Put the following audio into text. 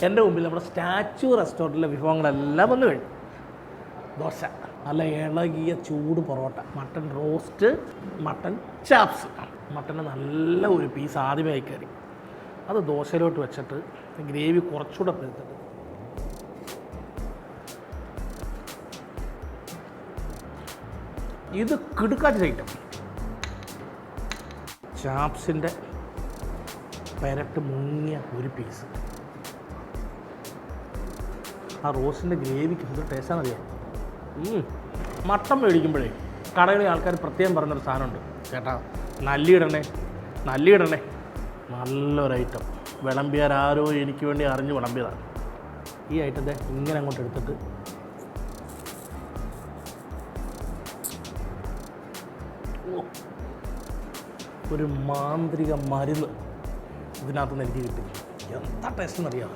എൻ്റെ മുമ്പിൽ നമ്മുടെ സ്റ്റാച്യു റെസ്റ്റോറൻറ്റിലെ വിഭവങ്ങളെല്ലാം വന്നു കഴിഞ്ഞു. ദോശ, നല്ല ഇളകിയ ചൂട് parotta, mutton roast, mutton chops. Mutton നല്ല ഒരു പീസ് ആദ്യമേ കയറി അത് ദോശയിലോട്ട് വെച്ചിട്ട് ഗ്രേവി കുറച്ചുകൂടെ പെരുത്തിട്ട് ഇത് കിടുക്കാച്ച ഐറ്റം. ചാപ്സിൻ്റെ പെരട്ട് മുങ്ങിയ ഒരു പീസ്. ആ റോസിൻ്റെ ഗ്രേവിക്ക് എന്ത് ടേസ്റ്റാണെന്നറിയാം. മട്ടൻ മേടിക്കുമ്പോഴേ കടകളിൽ ആൾക്കാർ പ്രത്യേകം പറഞ്ഞൊരു സാധനമുണ്ട്, ചേട്ടാ നല്ലിയിടണേ നല്ലിയിടണേ. നല്ലൊരു ഐറ്റം വിളമ്പിയാരോ എനിക്ക് വേണ്ടി അറിഞ്ഞ് വിളമ്പിയതാണ്. ഈ ഐറ്റത്തെ ഇങ്ങനെ അങ്ങോട്ട് എടുത്തിട്ട് ഒരു മാന്ത്രിക മരുന്ന് ഇതിനകത്തുനിന്ന് എനിക്ക് കിട്ടി. എന്താ ടേസ്റ്റ് എന്നറിയാം.